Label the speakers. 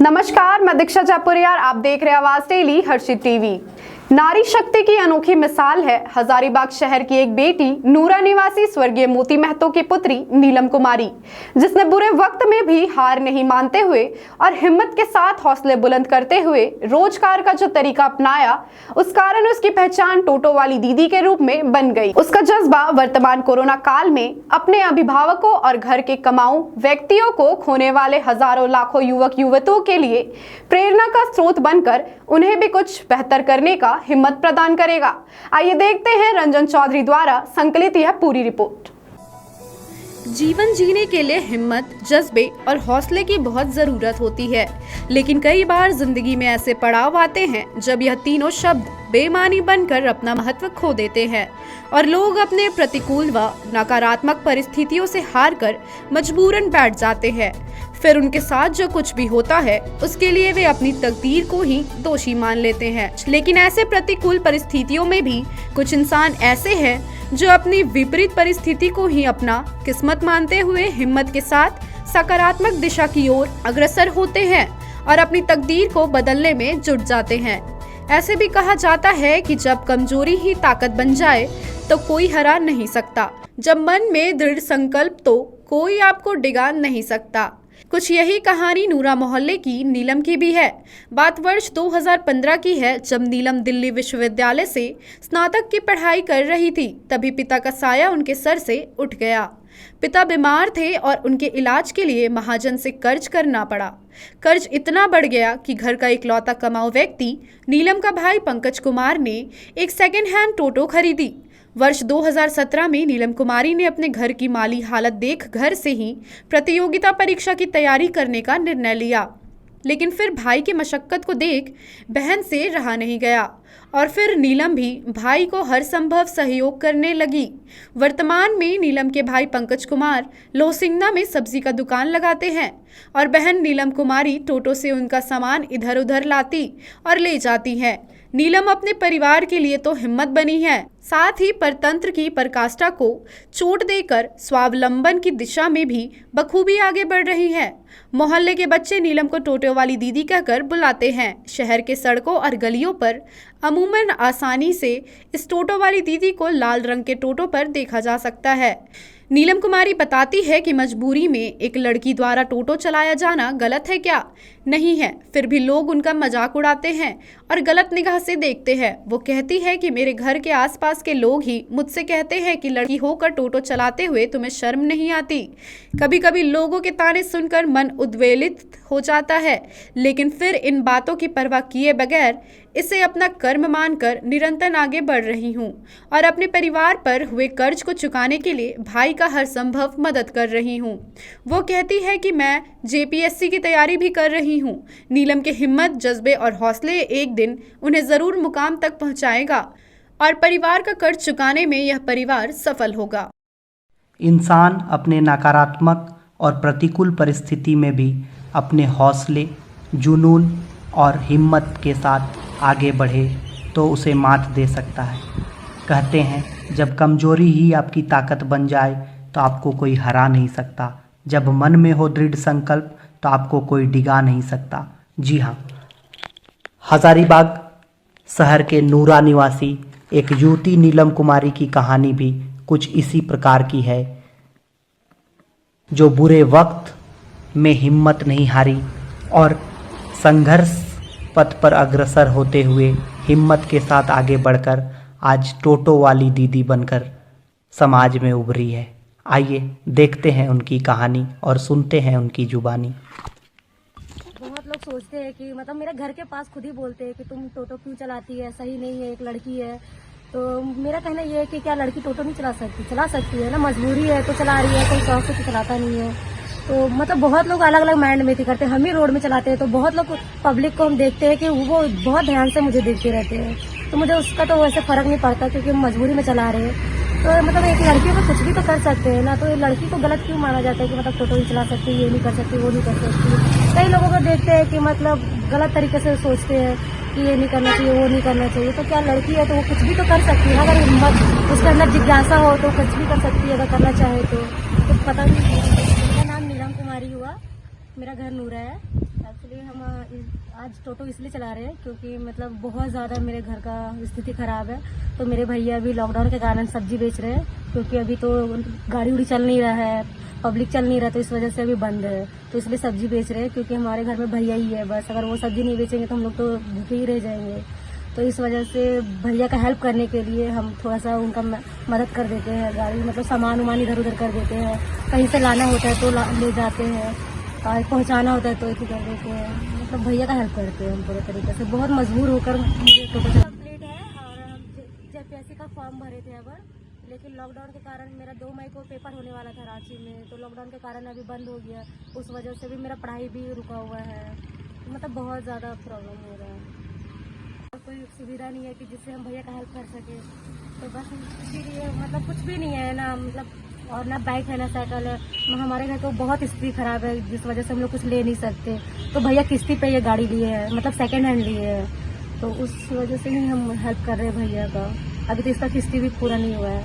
Speaker 1: नमस्कार, मैं दीक्षा जयपुरिया, आप देख रहे हैं आवाज डेली हर्षित टीवी। नारी शक्ति की अनोखी मिसाल है हजारीबाग शहर की एक बेटी नूरा निवासी स्वर्गीय मोती महतो की पुत्री नीलम कुमारी, जिसने बुरे वक्त में भी हार नहीं मानते हुए और हिम्मत के साथ हौसले बुलंद करते हुए रोजगार का जो तरीका अपनाया, उस कारण उसकी पहचान टोटो वाली दीदी के रूप में बन गई। उसका जज्बा वर्तमान कोरोना काल में अपने अभिभावकों और घर के कमाऊ व्यक्तियों को खोने वाले हजारों लाखों युवक युवतियों के लिए प्रेरणा का स्रोत बनकर उन्हें भी कुछ बेहतर करने का हिम्मत प्रदान करेगा। आइए देखते हैं रंजन चौधरी द्वारा संकलित यह पूरी रिपोर्ट। जीवन जीने के लिए हिम्मत, जज्बे और हौसले की बहुत जरूरत होती है, लेकिन कई बार जिंदगी में ऐसे पड़ाव आते हैं जब यह तीनों शब्द बेमानी बनकर अपना महत्व खो देते हैं और लोग अपने प्रतिकूल व नकारात्मक परिस्थितियों से हार कर मजबूरन बैठ जाते हैं। फिर उनके साथ जो कुछ भी होता है उसके लिए वे अपनी तकदीर को ही दोषी मान लेते हैं। लेकिन ऐसे प्रतिकूल परिस्थितियों में भी कुछ इंसान ऐसे हैं जो अपनी विपरीत परिस्थिति को ही अपना किस्मत मानते हुए हिम्मत के साथ सकारात्मक दिशा की ओर अग्रसर होते हैं और अपनी तकदीर को बदलने में जुट जाते हैं। ऐसे भी कहा जाता है कि जब कमजोरी ही ताकत बन जाए तो कोई हरा नहीं सकता, जब मन में दृढ़ संकल्प तो कोई आपको डिगा नहीं सकता। कुछ यही कहानी नूरा मोहल्ले की नीलम की भी है। बात वर्ष 2015 की है, जब नीलम दिल्ली विश्वविद्यालय से स्नातक की पढ़ाई कर रही थी। तभी पिता का साया उनके सर से उठ गया। पिता बीमार थे और उनके इलाज के लिए महाजन से कर्ज करना पड़ा। कर्ज इतना बढ़ गया कि घर का इकलौता कमाऊ व्यक्ति नीलम का भाई पंकज कुमार ने एक सेकेंड हैंड टोटो खरीदी। वर्ष 2017 में नीलम कुमारी ने अपने घर की माली हालत देख घर से ही प्रतियोगिता परीक्षा की तैयारी करने का निर्णय लिया, लेकिन फिर भाई की मशक्कत को देख बहन से रहा नहीं गया और फिर नीलम भी भाई को हर संभव सहयोग करने लगी। वर्तमान में नीलम के भाई पंकज कुमार लोहसिंगना में सब्जी का दुकान लगाते हैं और बहन नीलम कुमारी टोटो से उनका सामान इधर उधर लाती और ले जाती है। नीलम अपने परिवार के लिए तो हिम्मत बनी है, साथ ही परतंत्र की पराकाष्ठा को चोट देकर स्वावलंबन की दिशा में भी बखूबी आगे बढ़ रही है। मोहल्ले के बच्चे नीलम को टोटो वाली दीदी कहकर बुलाते हैं। शहर के सड़कों और गलियों पर अमूमन आसानी से इस टोटो वाली दीदी को लाल रंग के टोटो पर देखा जा सकता है। नीलम कुमारी बताती है कि मजबूरी में एक लड़की द्वारा टोटो चलाया जाना गलत है क्या? नहीं है, फिर भी लोग उनका मजाक उड़ाते हैं और गलत निगाह से देखते हैं। वो कहती है कि मेरे घर के आसपास के लोग ही मुझसे कहते हैं कि लड़की होकर टोटो चलाते हुए तुम्हें शर्म नहीं आती। कभी कभी लोगों के ताने सुनकर मन उद्वेलित हो जाता है, लेकिन फिर इन बातों की परवाह किए बगैर इसे अपना कर्म मानकर निरंतर आगे बढ़ रही हूँ और अपने परिवार पर हुए कर्ज को चुकाने के लिए भाई का हर संभव मदद कर रही हूँ। वो कहती है कि मैं जेपीएससी की तैयारी भी कर रही हूँ। नीलम के हिम्मत, जज्बे और हौसले एक दिन उन्हें जरूर मुकाम तक पहुँचाएगा और परिवार का कर्ज चुकाने में यह परिवार सफल होगा।
Speaker 2: इंसान अपने नकारात्मक और प्रतिकूल परिस्थिति में भी अपने हौसले, जुनून और हिम्मत के साथ आगे बढ़े तो उसे मात दे सकता है। कहते हैं जब कमजोरी ही आपकी ताकत बन जाए तो आपको कोई हरा नहीं सकता। जब मन में हो दृढ़ संकल्प तो आपको कोई डिगा नहीं सकता। जी हाँ, हजारीबाग शहर के नूरा निवासी एक युवती नीलम कुमारी की कहानी भी कुछ इसी प्रकार की है, जो बुरे वक्त में हिम्मत नहीं हारी और संघर्ष पथ पर अग्रसर होते हुए हिम्मत के साथ आगे बढ़कर आज टोटो वाली दीदी बनकर समाज में उभरी है। आइए देखते हैं उनकी कहानी और सुनते हैं उनकी जुबानी।
Speaker 3: बहुत लोग सोचते हैं कि मतलब मेरे घर के पास खुद ही बोलते हैं कि तुम टोटो क्यों चलाती है, सही नहीं है, एक लड़की है। तो मेरा कहना ये है कि क्या लड़की टोटो नहीं चला सकती? चला सकती है ना, मजबूरी है तो चला रही है, कोई शौक से तो चलाता नहीं है। तो मतलब बहुत लोग अलग अलग माइंड में करते हैं। हम ही रोड में चलाते हैं तो बहुत लोग पब्लिक को हम देखते हैं कि वो बहुत ध्यान से मुझे देखते रहते हैं। तो मुझे उसका तो वैसे फर्क नहीं पड़ता क्योंकि हम मजबूरी में चला रहे हैं। तो मतलब एक लड़की को कुछ भी तो कर सकते हैं ना, तो लड़की को गलत क्यों माना जाता है कि मतलब टोटो ही चला सकती है, ये नहीं कर सकती, वो नहीं कर सकती। कई लोगों को देखते हैं कि मतलब गलत तरीके से सोचते हैं कि ये नहीं करना चाहिए, वो नहीं करना चाहिए। तो क्या लड़की है तो वो कुछ भी तो कर सकती है, अगर हिम्मत उसके अंदर जिज्ञासा हो तो कुछ भी कर सकती है अगर करना चाहे तो पता नहीं। मेरा नाम नीलम कुमारी हुआ। मेरा घर नूरा है। एक्चुअली हम आज टोटो इसलिए चला रहे हैं क्योंकि मतलब बहुत ज़्यादा मेरे घर का स्थिति ख़राब है। तो मेरे भैया अभी लॉकडाउन के कारण सब्जी बेच रहे हैं, क्योंकि अभी तो गाड़ी उड़ी चल नहीं रहा है, पब्लिक चल नहीं रहा, तो इस वजह से अभी बंद है। तो इसलिए सब्जी बेच रहे हैं, क्योंकि हमारे घर में भैया ही है बस। अगर वो सब्जी नहीं बेचेंगे तो हम लोग तो भूखे ही रह जाएंगे। तो इस वजह से भैया का हेल्प करने के लिए हम थोड़ा सा उनका मदद कर देते हैं। गाड़ी मतलब सामान वामान इधर उधर कर देते हैं, कहीं से लाना होता है तो ले जाते हैं, पहुंचाना होता है तो ऐसे कर देते हैं। मतलब भैया का हेल्प करते हैं हम पूरे तरीके से। बहुत मजबूर होकर मुझे टोटो कंप्लीट है और हम JPSC का फॉर्म भरे थे अबर, लेकिन लॉकडाउन के कारण मेरा 2 मई को पेपर होने वाला था रांची में, तो लॉकडाउन के कारण अभी बंद हो गया। उस वजह से भी मेरा पढ़ाई भी रुका हुआ है। मतलब बहुत ज़्यादा प्रॉब्लम हो रहा है। कोई सुविधा नहीं है कि जिससे हम भैया का हेल्प कर सके। तो बस इसीलिए मतलब कुछ भी नहीं है ना, मतलब और ना बाइक है ना साइकिल है। हमारे घर तो बहुत स्थिति खराब है, जिस वजह से हम लोग कुछ ले नहीं सकते। तो भैया किस्ती पे ये गाड़ी लिए है, मतलब सेकेंड हैंड लिए है, तो उस वजह से ही हम हेल्प कर रहे हैं भैया का। अभी तो इसका किस्ती भी पूरा नहीं हुआ है।